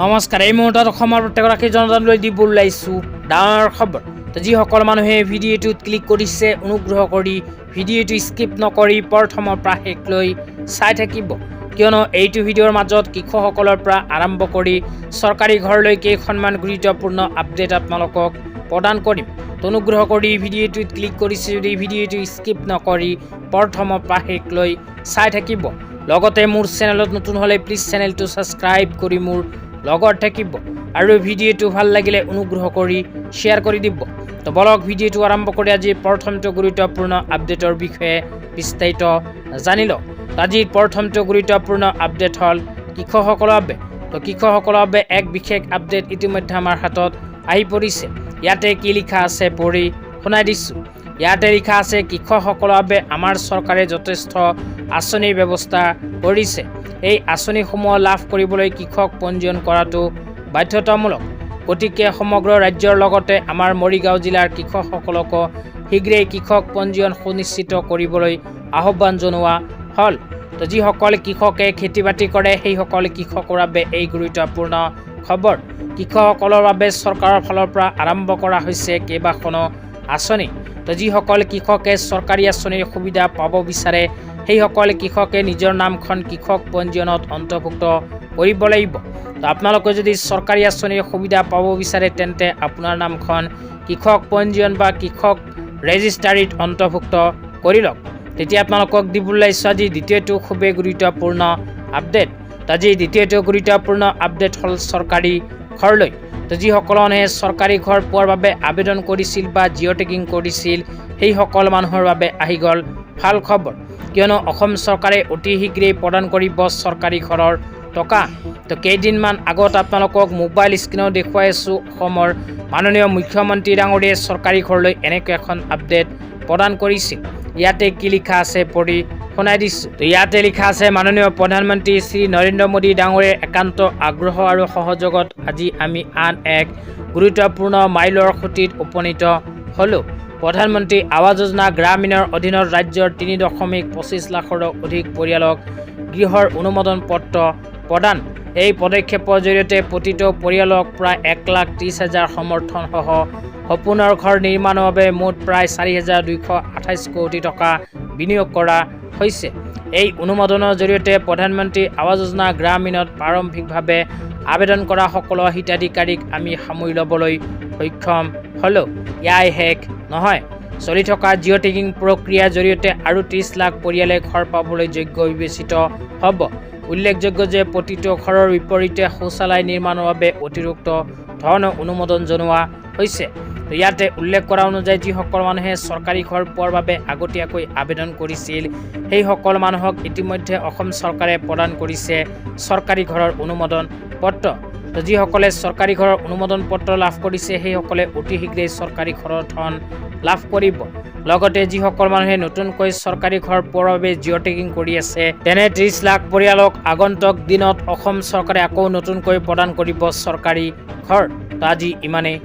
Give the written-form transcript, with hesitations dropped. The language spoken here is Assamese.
নমস্কাৰ। এই মুহূৰ্তত অসমৰ প্ৰত্যেকগৰাকী জনতালৈ দিব ওলাইছোঁ ডাঙৰ খবৰ। তো যিসকল মানুহে ভিডিঅ'টোত ক্লিক কৰিছে অনুগ্ৰহ কৰি ভিডিঅ'টো স্কিপ নকৰি প্ৰথমৰ পৰা শেষলৈ চাই থাকিব, কিয়নো এইটো ভিডিঅ'ৰ মাজত কৃষকসকলৰ পৰা আৰম্ভ কৰি চৰকাৰী ঘৰলৈ কেইখনমান গুৰুত্বপূৰ্ণ আপডেট আপোনালোকক প্ৰদান কৰিম। তো অনুগ্ৰহ কৰি ভিডিঅ'টোত ক্লিক কৰিছে যদি ভিডিঅ'টো স্কিপ নকৰি প্ৰথমৰ পৰা শেষলৈ চাই থাকিব। লগতে মোৰ চেনেলত নতুন হ'লে প্লিজ চেনেলটো ছাবস্ক্ৰাইব কৰি মোৰ লগত থাকিব আৰু ভিডিঅ'টো ভাল লাগিলে অনুগ্ৰহ কৰি শ্বেয়াৰ কৰি দিব। তো বলক ভিডিঅ'টো আৰম্ভ কৰি আজিৰ প্ৰথমটো গুৰুত্বপূৰ্ণ আপডেটৰ বিষয়ে বিস্তাৰিত জানি লওঁ। আজিৰ প্ৰথমটো গুৰুত্বপূৰ্ণ আপডেট হ'ল কৃষকসকলৰ বাবে। তো কৃষকসকলৰ বাবে এক বিশেষ আপডেট ইতিমধ্যে আমাৰ হাতত আহি পৰিছে। ইয়াতে কি লিখা আছে পঢ়ি শুনাই দিছোঁ। ইয়াতে লিখা আছে, কৃষকসকলৰ বাবে আমাৰ চৰকাৰে যথেষ্ট আঁচনিৰ ব্যৱস্থা কৰিছে। এই আঁচনিসমূহ লাভ কৰিবলৈ কৃষক পঞ্জীয়ন কৰাটো বাধ্যতামূলক। গতিকে সমগ্ৰ ৰাজ্যৰ লগতে আমাৰ মৰিগাঁও জিলাৰ কৃষকসকলকো শীঘ্ৰেই কৃষক পঞ্জীয়ন সুনিশ্চিত কৰিবলৈ আহ্বান জনোৱা হ'ল। তো যিসকল কৃষকে খেতি বাতি কৰে সেইসকল কৃষকৰ বাবে এই গুৰুত্বপূৰ্ণ খবৰ। কৃষকসকলৰ বাবে চৰকাৰৰ ফালৰ পৰা আৰম্ভ কৰা হৈছে কেইবাখনো আঁচনি। তো যিসকল কৃষকে চৰকাৰী আঁচনিৰ সুবিধা পাব বিচাৰে সেইসকল কৃষকে নিজৰ নামখন কৃষক পঞ্জীয়নত অন্তৰ্ভুক্ত কৰিব লাগিব। তো আপোনালোকে যদি চৰকাৰী আঁচনিৰ সুবিধা পাব বিচাৰে তেন্তে আপোনাৰ নামখন কৃষক পঞ্জীয়ন বা কৃষক ৰেজিষ্ট্ৰাৰীত অন্তৰ্ভুক্ত কৰি লওক। তেতিয়া আপোনালোকক দিবলৈ ইচ্ছা আজি দ্বিতীয়টো খুবেই গুৰুত্বপূৰ্ণ আপডেট। আজি দ্বিতীয়টো গুৰুত্বপূৰ্ণ আপডেট হ'ল চৰকাৰী ঘৰলৈ। তো যিসকল মানুহে চৰকাৰী ঘৰ পোৱাৰ বাবে আবেদন কৰিছিল বা জিঅ' টেগিং কৰিছিল সেইসকল মানুহৰ বাবে আহি গ'ল ভাল খবৰ, কিয়নো অসম চৰকাৰে অতি শীঘ্ৰেই প্ৰদান কৰিব চৰকাৰী ঘৰৰ টকা। তো কেইদিনমান আগত আপোনালোকক মোবাইল স্ক্ৰীণত দেখুৱাই আছোঁ অসমৰ মাননীয় মুখ্যমন্ত্ৰী ডাঙৰীয়াই চৰকাৰী ঘৰলৈ এনেকৈ এখন আপডেট প্ৰদান কৰিছিল। ইয়াতে কি লিখা আছে পঢ়ি শুনাই দিছোঁ। তো ইয়াতে লিখা আছে, মাননীয় প্ৰধানমন্ত্ৰী শ্ৰী নৰেন্দ্ৰ মোদী ডাঙৰীয়াৰ একান্ত আগ্ৰহ আৰু সহযোগত আজি আমি আন এক গুৰুত্বপূৰ্ণ মাইলৰ খুঁটিত উপনীত হ'লোঁ। প্ৰধানমন্ত্ৰী আৱাস যোজনা গ্ৰামীণৰ অধীনত ৰাজ্যৰ 3.25 লাখৰো অধিক পৰিয়ালক গৃহৰ অনুমোদন পত্ৰ প্ৰদান। এই পদক্ষেপৰ জৰিয়তে প্ৰতিটো পৰিয়ালক প্ৰায় 1,30,000 সমৰ্থনসহ সপোনৰ ঘৰ নিৰ্মাণৰ বাবে মুঠ প্ৰায় 4,228 কোটি টকা বিনিয়োগ কৰা হৈছে। এই অনুমোদনৰ জৰিয়তে প্ৰধানমন্ত্ৰী আৱাস যোজনা গ্ৰামীণত প্ৰাৰম্ভিকভাৱে আবেদন কৰা সকলো হিতাধিকাৰীক আমি সামৰি ল'বলৈ সক্ষম হ'লোঁ। ইয়াই শেষ নহয়, চলি থকা জিঅ' টেগিং প্ৰক্ৰিয়াৰ জৰিয়তে আৰু 30 লাখ পৰিয়ালে ঘৰ পাবলৈ যোগ্য বিবেচিত হ'ব। উল্লেখযোগ্য যে প্ৰতিটো ঘৰৰ বিপৰীতে শৌচালয় নিৰ্মাণৰ বাবে অতিৰিক্ত ধৰণৰ অনুমোদন জনোৱা হৈছে। ইয়াতে উল্লেখ কৰা অনুযায়ী যিসকল মানুহে চৰকাৰী ঘৰ পোৱাৰ বাবে আগতীয়াকৈ আবেদন কৰিছিল সেইসকল মানুহক ইতিমধ্যে অসম চৰকাৰে প্ৰদান কৰিছে চৰকাৰী ঘৰৰ অনুমোদন পত্ৰ। তো যিসকলে চৰকাৰী ঘৰৰ অনুমোদন পত্ৰ লাভ কৰিছে সেইসকলে অতি শীঘ্ৰেই চৰকাৰী ঘৰৰ ধন লাভ কৰিব। লগতে যিসকল মানুহে নতুনকৈ চৰকাৰী ঘৰ পোৱাৰ বাবে জিঅ' টেগিং কৰি আছে তেনে 30 লাখ পৰিয়ালক আগন্তুক দিনত অসম চৰকাৰে আকৌ নতুনকৈ প্ৰদান কৰিব চৰকাৰী ঘৰ। তো আজি ইমানেই।